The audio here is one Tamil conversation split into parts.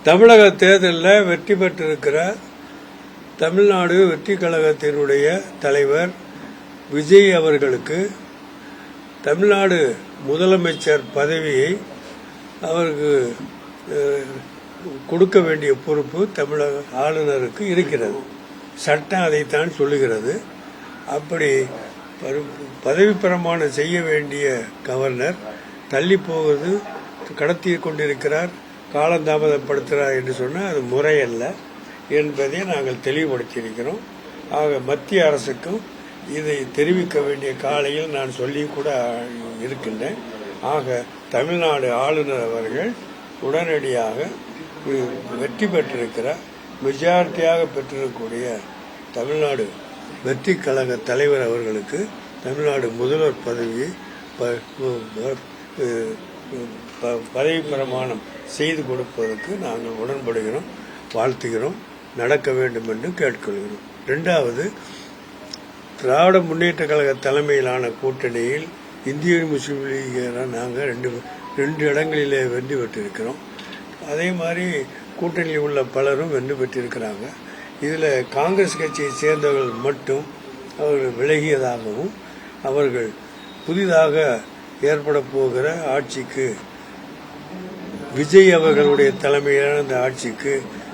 தமிழக தேர்தலில் வெற்றி பெற்றிருக்கிற தமிழ்நாடு வெற்றி கழகத்தினுடைய தலைவர் விஜய் அவர்களுக்கு தமிழ்நாடு முதலமைச்சர் பதவியை அவருக்கு கொடுக்க வேண்டிய பொறுப்பு தமிழக ஆளுநருக்கு இருக்கிறது. சட்டம் அதைத்தான் சொல்லுகிறது. அப்படி பதவி பிரமாணம் செய்ய வேண்டிய கவர்னர் தள்ளி போவது கடத்தி கொண்டிருக்கிறார், காலந்தாமதப்படுத்துகிறார் என்று சொன்னால் அது முறையல்ல என்பதை நாங்கள் தெளிவுபடுத்தியிருக்கிறோம். ஆக மத்திய அரசுக்கும் இதை தெரிவிக்க வேண்டிய காலையில் நான் சொல்லி கூட இருக்கின்றேன். ஆக தமிழ்நாடு ஆளுநர் அவர்கள் உடனடியாக வெற்றி பெற்றிருக்கிற மெஜாரிட்டியாக பெற்றிருக்கக்கூடிய தமிழ்நாடு வெற்றி கழக தலைவர் அவர்களுக்கு தமிழ்நாடு முதல்வர் பதவியை பதவி பிரமாணம் செய்து கொடுப்பதற்கு நாங்கள் உடன்படுகிறோம், வாழ்த்துகிறோம், நடக்க வேண்டும் என்று கேட்டுக்கொள்கிறோம். இரண்டாவது, திராவிட முன்னேற்ற கழக தலைமையிலான கூட்டணியில் இந்திய முஸ்லீம் லீக் நாங்கள் ரெண்டு இடங்களிலே வெற்றி பெற்றிருக்கிறோம். அதே மாதிரி கூட்டணியில் உள்ள பலரும் வென்று பெற்றிருக்கிறாங்க. இதில் காங்கிரஸ் கட்சியை சேர்ந்தவர்கள் மட்டும் அவர்கள் விலகியதாகவும் அவர்கள் புதிதாக ஏற்பட போகிற ஆட்சிக்கு விஜய் அவர்களுடைய தலைமையிலான அந்த ஆட்சிக்கு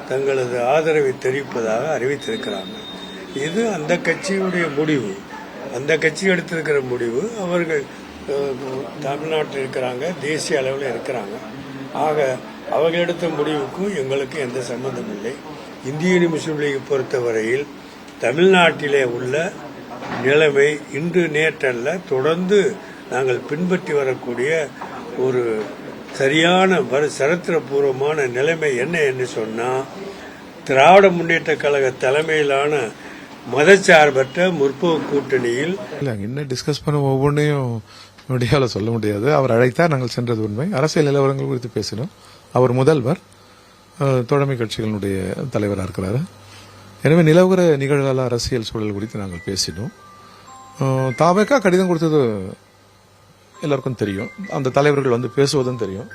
தங்களது ஆதரவை தெரிவிப்பதாக அறிவித்திருக்கிறாங்க. இது அந்த கட்சியுடைய முடிவு, அந்த கட்சி எடுத்திருக்கிற முடிவு. அவர்கள் தமிழ்நாட்டில் இருக்கிறாங்க, தேசிய அளவில் இருக்கிறாங்க. ஆக அவர்கள் எடுத்த முடிவுக்கும் எங்களுக்கு எந்த சம்பந்தம் இல்லை. இந்திய முஸ்லீம் லீக் பொறுத்தவரையில் தமிழ்நாட்டிலே உள்ள நிலைமை இன்று நேற்றல்ல, தொடர்ந்து நாங்கள் பின்பற்றி வரக்கூடிய ஒரு சரியான சரித்திரபூர்வமான நிலைமை என்ன என்று சொன்னால், திராவிட முன்னேற்ற கழக தலைமையிலான மதச்சார்பற்ற முற்போக்கு கூட்டணியில் என்ன டிஸ்கஸ் பண்ண ஒவ்வொன்றையும் மீடியாவில் சொல்ல முடியாது. அவர் அழைத்தார், நாங்கள் சென்றது உண்மை. அரசியல் நிலவரங்கள் குறித்து பேசினோம். அவர் முதல்வர், தோழமை கட்சிகளுடைய தலைவராக இருக்கிறார். எனவே நிலவுகிற நிகழ்கால அரசியல் சூழல் குறித்து நாங்கள் பேசினோம். தாவேக்கா கடிதம் கொடுத்தது எல்லாருக்கும் தெரியும். அந்த தலைவர்கள் வந்து பேசுவதும் தெரியும்.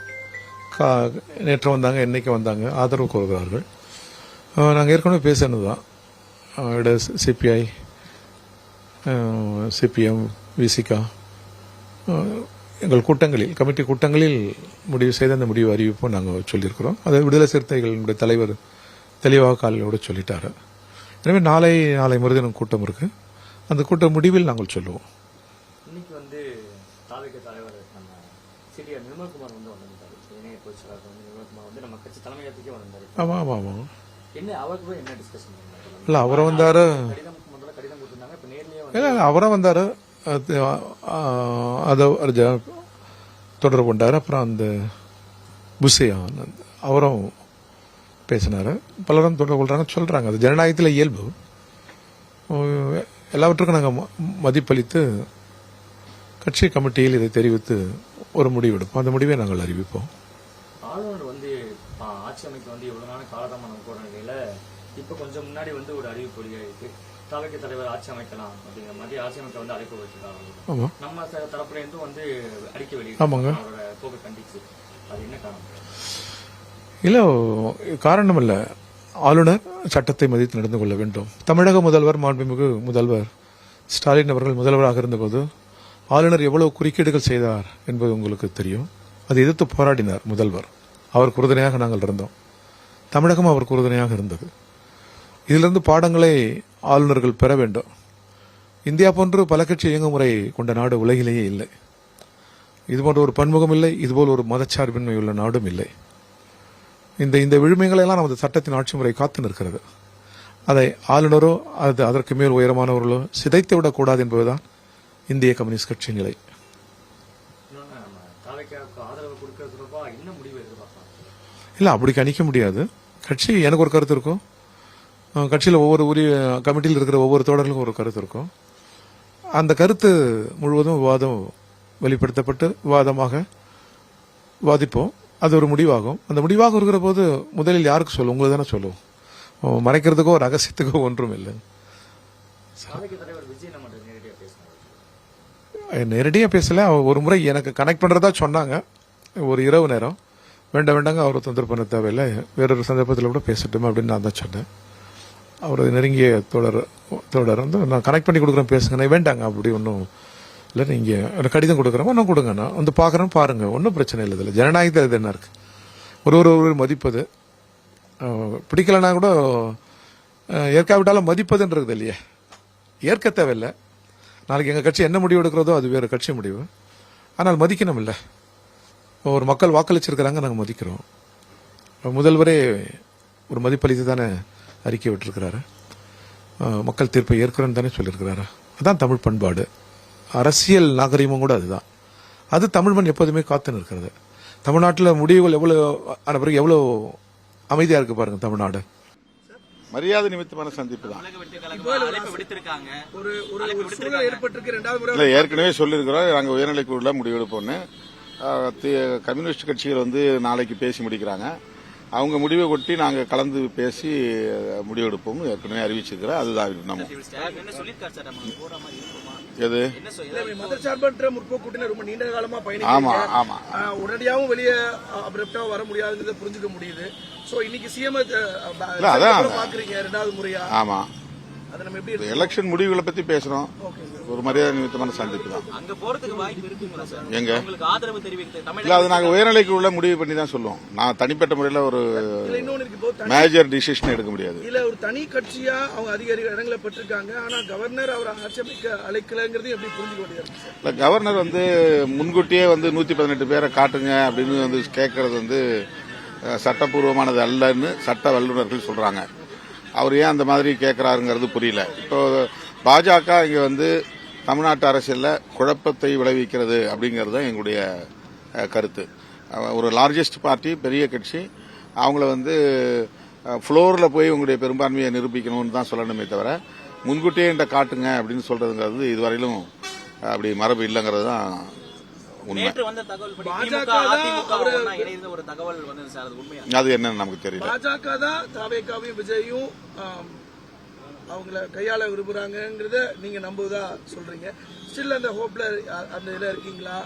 நேற்று வந்தாங்க, என்னைக்கு வந்தாங்க, ஆதரவு கோருகிறார்கள். நாங்கள் ஏற்கனவே பேசினது தான். சிபிஐ, சிபிஎம், விசிகா எங்கள் கூட்டங்களில், கமிட்டி கூட்டங்களில் முடிவு செய்த அந்த முடிவு அறிவிப்போம் நாங்கள் சொல்லியிருக்கிறோம். அதை விடுதலை சிறுத்தைகளுடைய தலைவர் தெளிவாக காலையோடு சொல்லிட்டாரு. எனவே நாளை மறுதினம் கூட்டம் இருக்கு. அந்த கூட்ட முடிவில் நாங்கள் சொல்லுவோம். இன்னைக்கு வந்து தாவேக தலைவர் நம்ம சிறியர் நிர்மல்குமார் வந்து வந்திருந்தாரு. இணைய பொதுச்செயலாளர் வந்து நிர்மல்குமார் வந்து நம்ம கட்சி தலைமையகத்துக்கே வந்திருந்தாரு. ஆமா ஆமா ஆமா. என்ன அவருக்கு என்ன டிஸ்கஷன் இல்ல, அவரை வந்தாரு, கடிதம் கொடுத்திருந்தாங்க. இப்ப நேர்லயே இல்ல அவரை வந்தாரு, அதை தொடர்பு கொண்டாரு. அப்புறம் அந்த புஷே அவரும் பேசினாரு. பலரும் தொடர்பு கொள்றாங்க, சொல்றாங்க. அது ஜனநாயகத்தில் இயல்பு. எல்லாவற்றுக்கும் நாங்கள் மதிப்பளித்து கட்சி கமிட்டியில் இதை தெரிவித்து ஒரு முடிவு எடுப்போம். அந்த முடிவை நாங்கள் அறிவிப்போம். ஆளுநர் வந்து ஆட்சி அமைக்க வந்து இவ்வளவு நாள் காலதாமதம் போற நிலையில இப்ப கொஞ்சம் முன்னாடி வந்து ஒரு அறிவிப்பு வெளியாயிருக்கு. தாவேக தலைவர் ஆட்சி அமைக்கலாம் அப்படிங்கிற மாதிரி ஆட்சி அமைக்க வந்து அழைப்பு வச்சிருக்காங்க. நம்ம தரப்புல இருந்தும் வந்து அறிக்கை வெளியிட்டு அவரோட போக்கு கண்டிச்சு. அது என்ன காரணம்? இல்ல, காரணம் இல்ல. ஆளுநர் சட்டத்தை மதித்து நடந்து கொள்ள வேண்டும். தமிழக முதல்வர், மாண்புமிகு முதல்வர் ஸ்டாலின் அவர்கள் முதல்வராக இருந்தபோது ஆளுநர் எவ்வளவு குறுக்கீடுகள் செய்தார் என்பது உங்களுக்கு தெரியும். அதை எதிர்த்து போராடினார் முதல்வர். அவருக்கு உறுதுணையாக நாங்கள் இருந்தோம். தமிழகம் அவருக்கு உறுதுணையாக இருந்தது. இதிலிருந்து பாடங்களை ஆளுநர்கள் பெற வேண்டும். இந்தியா போன்று பல கட்சி இயங்குமுறை கொண்ட நாடு உலகிலேயே இல்லை. இதுபோன்ற ஒரு பன்முகம் இல்லை, இதுபோல் ஒரு மதச்சார்பின்மை உள்ள நாடும் இல்லை. இந்த விழுமைகளை எல்லாம் நமது சட்டத்தின் ஆட்சி முறை காத்து நிற்கிறது. அதை ஆளுநரோ அதற்கு மேல் உயரமானவர்களோ சிதைத்து விடக்கூடாது என்பதுதான் இந்திய கம்யூனிஸ்ட் கட்சி நிலை. இல்ல, அப்படி கணிக்க முடியாது. கட்சி எனக்கு ஒரு கருத்து இருக்கும். கட்சியில் ஒவ்வொரு கமிட்டியில் இருக்கிற ஒவ்வொரு தோழர்களுக்கும் ஒரு கருத்து இருக்கும். அந்த கருத்து முழுவதும் விவாதம் வெளிப்படுத்தப்பட்டு விவாதமாக வாதிப்போம். அது ஒரு முடிவாகும். அந்த முடிவாக இருக்கிற போது முதலில் யாருக்கு சொல்லுவோம்? உங்களுக்கு தானே சொல்லுவோம். மறைக்கிறதுக்கோ ரகசியத்துக்கோ ஒன்றும் இல்லை. நேரடியாக பேசல. ஒரு முறை எனக்கு கனெக்ட் பண்றதா சொன்னாங்க. ஒரு இரவு நேரம் வேண்டாங்க அவரை தொந்தரவு பண்ண தேவையில்லை, வேறொரு சந்தர்ப்பத்தில் கூட பேசட்டும் அப்படின்னு நான் தான் சொன்னேன். அவரது நெருங்கிய தோழர் வந்து நான் கனெக்ட் பண்ணி கொடுக்குறேன் பேசுங்க, வேண்டாங்க அப்படி ஒன்றும் இல்லை, நீங்கள் கடிதம் கொடுக்குறோம் ஒன்றும் கொடுங்க, நான் வந்து பார்க்குறேன் பாருங்க, ஒன்றும் பிரச்சனை இல்லை. இதில் ஜனநாயகத்தில் இது என்ன இருக்கு, ஒரு மதிப்பது பிடிக்கலன்னா கூட ஏற்காவிட்டாலும் மதிப்பதுன்றது இல்லையே, ஏற்க தேவையில்லை. நாளைக்கு எங்கள் கட்சி என்ன முடிவு எடுக்கிறதோ அது வேறு கட்சி முடிவு, ஆனால் மதிக்கணும் இல்லை. ஒரு மக்கள் வாக்களிச்சிருக்கிறாங்க, நாங்கள் மதிக்கிறோம். முதல்வரே ஒரு மதிப்பளித்து தானே அறிக்கை விட்டுருக்கிறாரு, மக்கள் தீர்ப்பை ஏற்கிறோன்னு தானே சொல்லியிருக்கிறாரு. அதுதான் தமிழ் பண்பாடு, அரசியல் நாகரிகமும் கூட அதுதான். அது தமிழ் மண் எப்போதுமே காத்துன்னு இருக்கிறது. தமிழ்நாட்டில் முடிவுகள் எவ்வளோ ஆன பிறகு எவ்வளோ அமைதியாக இருக்கு பாருங்க தமிழ்நாடு. மரியாதை நிமித்தமான சந்திப்பு தான். ஏற்கனவே சொல்லியிருக்கிறோம், நாங்கள் உயர்நிலைக்குள்ள முடிவெடுப்போம்னு. கம்யூனிஸ்ட் கட்சிகள் வந்து நாளைக்கு பேசி முடிக்கிறாங்க. அவங்க முடிவை கொட்டி நாங்கள் கலந்து பேசி முடிவெடுப்போம் ஏற்கனவே அறிவிச்சிருக்கிறோம். அதுதான் நம்ம எது மதச்சார்பற்ற முற்போக்கு கூட்டணி ரொம்ப நீண்ட காலமா ஆமா ஆமா உடனடியாகவும் வெளியே அப்ரப்டா வர முடியாதுன்றத புரிஞ்சுக்க முடியுது. சோ இன்னைக்கு சிஎம் பாக்குறீங்க ரெண்டாவது முறையா. ஆமா, அதை நம்ம எப்படி எலெக்ஷன் முடிவுகளை பத்தி பேசுறோம். ஒரு மரியாதை நிமித்தமான சந்திப்பு தான். அங்க போறதுக்கு வாய்ப்பு இருக்குங்களா சார்? எங்க உங்களுக்கு ஆதரவு தெரிவிக்கிறது இல்ல, அது நாங்க உயர்நிலைக்கு உள்ள முடிவு பண்ணி தான் சொல்லுவோம். நான் தனிப்பட்ட முறையில் ஒரு மேஜர் டிசிஷன் எடுக்க முடியாது. இல்ல ஒரு தனி கட்சியா அவங்க அதிகாரிகள் இடங்களை பெற்றிருக்காங்க, ஆனா கவர்னர் அவரை ஆட்சேபிக்க அழைக்கலங்கிறது எப்படி புரிஞ்சுக்க முடியாது? இல்ல, கவர்னர் வந்து முன்கூட்டியே வந்து 118 பேரை காட்டுங்க அப்படின்னு வந்து கேட்கறது வந்து சட்டப்பூர்வமானது அல்லன்னு சட்ட வல்லுநர்கள் சொல்றாங்க. அவர் ஏன் அந்த மாதிரி கேட்கிறாருங்கிறது புரியல. இப்போ பாஜக இங்க வந்து தமிழ்நாட்டு அரசியலில் குழப்பத்தை விளைவிக்கிறது அப்படிங்கிறது தான் எங்களுடைய கருத்து. ஒரு லார்ஜஸ்ட் பார்ட்டி, பெரிய கட்சி, அவங்கள வந்து ஃப்ளோரில் போய் உங்களுடைய பெரும்பான்மையை நிரூபிக்கணும்னு தான் சொல்லணுமே தவிர முன்கூட்டியே என்கிட்ட காட்டுங்க அப்படின்னு சொல்றதுங்கிறது இதுவரையிலும் அப்படி மரபு இல்லைங்கிறது தான் உண்மை. அது என்னன்னு நமக்கு தெரியல. பாஜக தான் தாவேகாவையும் விஜயும் அவங்கள கையாள விரும்புறாங்கிறத நீங்க நம்புவதா சொல்றீங்க. ஸ்டில் அந்த ஹோப்ல அந்த இதுல இருக்கீங்களா?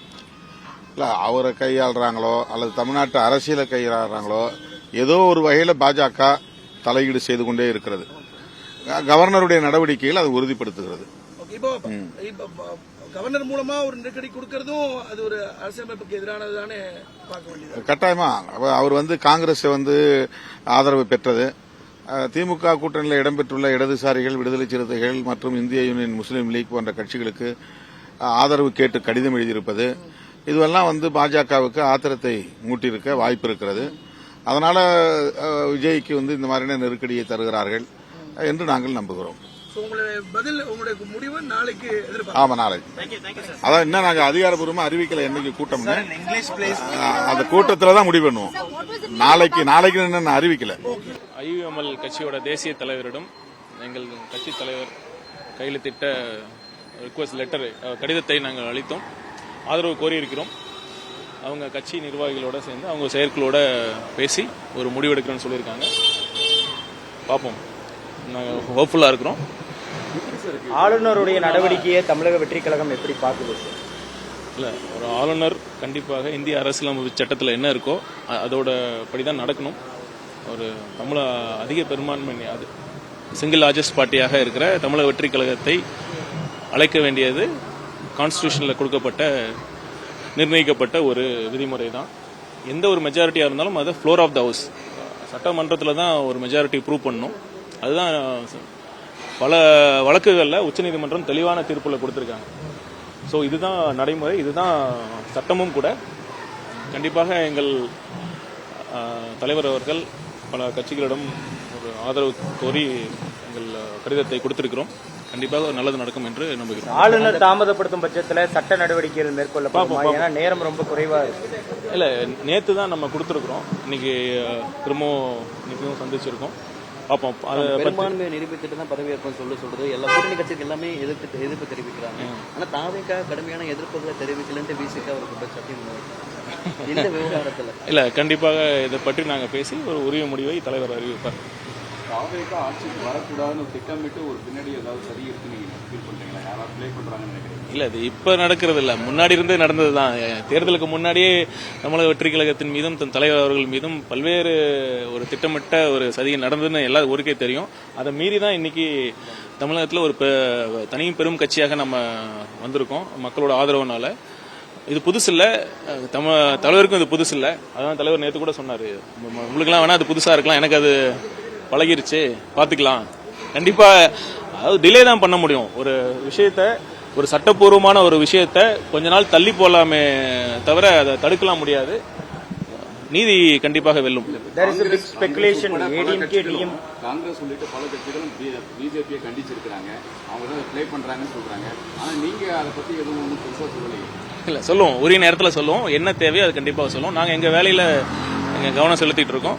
இல்ல, அவரை கையாளுறாங்களோ அல்லது தமிழ்நாட்டு அரசியலை கையாளுறாங்களோ ஏதோ ஒரு வகையில பாஜக தலையீடு செய்து கொண்டே இருக்கிறது. கவர்னருடைய நடவடிக்கைகள் அது உறுதிப்படுத்துகிறது. இப்போ கவர்னர் மூலமா ஒரு நெருக்கடி கொடுக்கறதும் அது ஒரு அரசியலமைப்புக்கு எதிரானதுதானே பார்க்க வேண்டியது. கட்டாயமா அவர் வந்து காங்கிரஸ் வந்து ஆதரவு பெற்றது. திமுக கூட்டணியில் இடம்பெற்றுள்ள இடதுசாரிகள், விடுதலை சிறுத்தைகள் மற்றும் இந்திய யூனியன் முஸ்லீம் லீக் போன்ற கட்சிகளுக்கு ஆதரவு கேட்டு கடிதம் எழுதியிருப்பது, இதுவெல்லாம் வந்து பாஜகவுக்கு ஆத்திரத்தை மூட்டியிருக்க வாய்ப்பு இருக்கிறது. அதனால விஜய்க்கு வந்து இந்த மாதிரியான நெருக்கடியை தருகிறார்கள் என்று நாங்கள் நம்புகிறோம். உங்களுடைய முடிவு நாளைக்கு ஆமா, நாளைக்கு. அதான் இன்னும் நாங்க அதிகாரப்பூர்வமா அறிவிக்கல என்னைக்கு கூட்டம், அந்த கூட்டத்துல தான் முடிவு பண்ணுவோம். நாளைக்கு என்ன அறிவிக்கல. ஐயுஎம்எல் கட்சியோட தேசிய தலைவரிடம் எங்கள் கட்சி தலைவர் கையெழுத்திட்ட ரிக்வெஸ்ட் லெட்டர் கடிதத்தை நாங்கள் அளித்தோம், ஆதரவு கோரியிருக்கிறோம். அவங்க கட்சி நிர்வாகிகளோட சேர்ந்து அவங்க செயற்களோட பேசி ஒரு முடிவெடுக்கிறோன்னு சொல்லியிருக்காங்க. பார்ப்போம், நாங்கள் ஹோப்ஃபுல்லாக இருக்கிறோம். ஆளுநருடைய நடவடிக்கையை தமிழக வெற்றி கழகம் எப்படி பார்க்குது? இல்லை, ஒரு ஆளுநர் கண்டிப்பாக இந்திய அரசியலமைப்பு சட்டத்தில் என்ன இருக்கோ அதோட படிதான் நடக்கணும். ஒரு தமிழ அதிக பெரும்பான்மை, அது சிங்கிள் லார்ஜஸ்ட் பார்ட்டியாக இருக்கிற தமிழக வெற்றி கழகத்தை அழைக்க வேண்டியது கான்ஸ்டிடியூஷனில் கொடுக்கப்பட்ட நிர்ணயிக்கப்பட்ட ஒரு விதிமுறை தான். எந்த ஒரு மெஜாரிட்டியாக இருந்தாலும் அதை ஃப்ளோர் ஆஃப் த ஹவுஸ், சட்டமன்றத்தில் தான் ஒரு மெஜாரிட்டி ப்ரூவ் பண்ணணும். அதுதான் பல வழக்குகளில் உச்சநீதிமன்றம் தெளிவான தீர்ப்புல கொடுத்துருக்காங்க. ஸோ இதுதான் நடைமுறை, இதுதான் சட்டமும் கூட. கண்டிப்பாக எங்கள் தலைவர் அவர்கள் பல கட்சிகளிடம் ஒரு ஆதரவு கோரி எங்கள் கடிதத்தை கொடுத்திருக்கிறோம். கண்டிப்பாக நல்லது நடக்கும் என்று நம்புகிறோம். ஆளுநர் தாமதப்படுத்தும் பட்சத்தில் சட்ட நடவடிக்கைகள் மேற்கொள்ள ஏன்னா நேரம் ரொம்ப குறைவா இருக்கு. இல்லை, நேற்று தான் நம்ம கொடுத்துருக்குறோம், இன்னைக்கு திரும்பவும் சந்திச்சிருக்கோம். பார்ப்போம். பெரும்பான்மையை நிரூபித்துட்டு தான் பதவி ஏற்போம் சொல்றது எல்லா கூட்டணி கட்சிக்கு எல்லாமே எதிர்ப்பு தெரிவிக்கிறாங்க. ஆனா தாவேகா கடுமையான எதிர்ப்புகளை தெரிவிக்கலன்ட்டு விசிக ஒரு குற்றச்சாட்டு இந்த விவகாரத்துல. இல்ல, கண்டிப்பாக இதை பற்றி நாங்க பேசி ஒரு உரிய முடிவை தலைவர் அறிவிப்பார். தாவேக்கா ஆட்சிக்கு வரக்கூடாதுன்னு திட்டமிட்டு ஒரு பின்னாடி ஏதாவது சரி இருக்கு நீங்க ஃபீல் பண்றீங்களா? யாராவது ப்ளே பண்றாங்கன்னு நினைக்கிறீங்க? இல்ல அது இப்ப நடக்கிறது இல்ல, முன்னாடி இருந்தே நடந்ததுதான். தேர்தலுக்கு முன்னாடியே தமிழக வெற்றி கழகத்தின் மீதும் தன் தலைவர் அவர்கள் மீதும் பல்வேறு ஒரு திட்டமிட்ட ஒரு சதி நடந்ததுன்னு எல்லாரும் ஊருக்கே தெரியும். அதை மீறி தான் இன்னைக்கு தமிழகத்துல ஒரு தனியும் பெரும் கட்சியாக நம்ம வந்திருக்கோம் மக்களோட ஆதரவுனால. இது புதுசு இல்ல, தலைவருக்கும் இது புதுசு இல்ல. அதான் தலைவர் நேற்று கூட சொன்னாரு, உங்களுக்குலாம் வேணா அது புதுசா இருக்கலாம், எனக்கு அது பழகிருச்சு, பாத்துக்கலாம். கண்டிப்பா அதாவது டிலே தான் பண்ண முடியும். ஒரு விஷயத்த, ஒரு சட்டப்பூர்வமான ஒரு விஷயத்த கொஞ்ச நாள் தள்ளி போலாமே தவிர அதை தடுக்கலாம் முடியாது. நீதி கண்டிப்பாக வெல்லும். காங்கிரஸ் உள்ளிட்ட பல கட்சிகளும் பிஜேபியை கண்டிச்சிருக்கிறாங்க, அவங்க தான் ப்ளே பண்றாங்கன்னு சொல்றாங்க. ஆனா நீங்க அதை பத்தி எதுவும் ஒன்றும் பெருசா சொல்லலையே. இல்ல சொல்லுவோம், உரிய நேரத்துல சொல்லுவோம், என்ன தேவையோ அது கண்டிப்பாக சொல்லுவோம். நாங்க எங்க வேலையில எங்க கவனம் செலுத்திட்டு இருக்கோம்.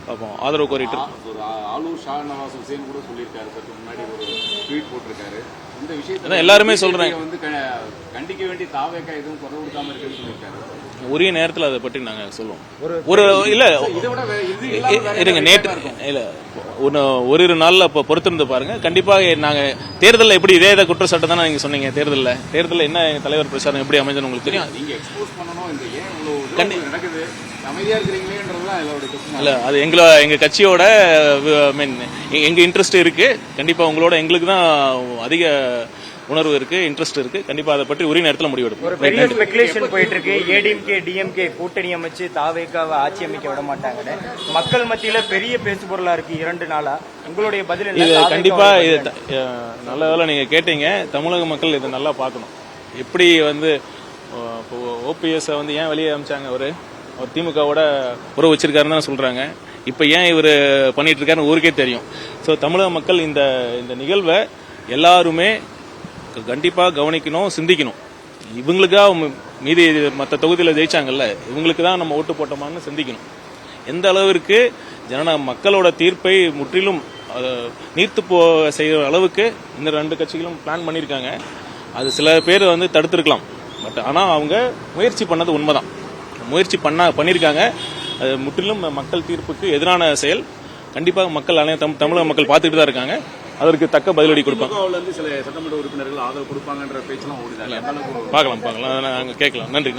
பார்ப்போம், ஆதரவு கோரிட்டு ஒரு ஆலூர் ஷா நவாஸ் ஹுசேன் கூட சொல்லியிருக்காரு, சற்று முன்னாடி ஒரு ட்வீட் போட்டிருக்காரு. இந்த விஷயத்தை எல்லாருமே சொல்றாங்க, வந்து கண்டிக்க வேண்டிய தாவேக்கா எதுவும் குரல் கொடுக்காம இருக்குன்னு சொல்லியிருக்காரு. உரிய நேரத்தில் அதை பற்றி நாங்க சொல்லுவோம். ஒரு இல்ல இருங்க, நேற்று இல்ல ஒரு நாள்ல பொறுத்திருந்து பாருங்க. கண்டிப்பாக நாங்க தேர்தலில் எப்படி இதே குற்றச்சாட்டு தானே நீங்க சொன்னீங்க. தேர்தலில் என்ன தலைவர் பிரச்சாரம் எப்படி அமைஞ்சது உங்களுக்கு தெரியும். நீங்க எக்ஸ்போஸ் பண்ணணும், இந்த ஏன் இவ்வளவு நடக்குது, அமைதியா இருக்கிறீங்களேன்றதுதான் எல்லாரோட பிரச்சனை. இல்ல அது எங்க கட்சியோட எங்க இன்ட்ரெஸ்ட் இருக்கு. கண்டிப்பா உங்களோட எங்களுக்கு தான் அதிக உணர்வு இருக்கு, இன்ட்ரெஸ்ட் இருக்கு. கண்டிப்பா அதை பற்றி உரிய நேரத்தில் முடிவெடுப்போம். ஒரு பெரிய ஸ்பெகுலேஷன் போயிட்டு இருக்கு, ஏடிஎம்கே டிஎம்கே கூட்டணி அமைச்சு தாவேக்காவை ஆட்சி அமைக்க விட மாட்டாங்கன்னு மக்கள் மத்தியில பெரிய பேசு பொருளா இருக்கு 2 நாளா. உங்களுடைய பதில் என்ன? இது கண்டிப்பா இது நல்ல வேலை நீங்க கேட்டீங்க. தமிழக மக்கள் இதை நல்லா பார்க்கணும். எப்படி வந்து ஓபிஎஸ் வந்து ஏன் வெளியே அமைச்சாங்க, அவர் திமுகவோட உறவு வச்சிருக்காருன்னு தான் சொல்றாங்க. இப்ப ஏன் இவர் பண்ணிட்டு இருக்காருன்னு ஊருக்கே தெரியும். ஸோ தமிழக மக்கள் இந்த நிகழ்வை எல்லாருமே கண்டிப்பா கவனிக்கணும், சிந்திக்கணும். இவங்களுக்காக மீதி மற்ற தொகுதியில் ஜெயிச்சாங்கல்ல, இவங்களுக்கு தான் நம்ம ஓட்டு போட்டோமான்னு சிந்திக்கணும். எந்த அளவிற்கு மக்களோட தீர்ப்பை முற்றிலும் நீர்த்து செய்யற அளவுக்கு இந்த 2 கட்சிகளும் பிளான் பண்ணியிருக்காங்க. அது சில பேர் வந்து தடுத்திருக்கலாம், பட் ஆனால் அவங்க முயற்சி பண்ணது உண்மைதான். முயற்சி பண்ணியிருக்காங்க. அது முற்றிலும் மக்கள் தீர்ப்புக்கு எதிரான செயல். கண்டிப்பாக தமிழக மக்கள் பார்த்துட்டு தான் இருக்காங்க. அதற்கு தக்க பதிலடி கொடுப்பாங்க. சில சட்டமன்ற உறுப்பினர்கள் ஆதரவு கொடுப்பாங்கன்ற பேச்செல்லாம் ஓடுது. பார்க்கலாம், நாங்கள் கேட்கலாம். நன்றி.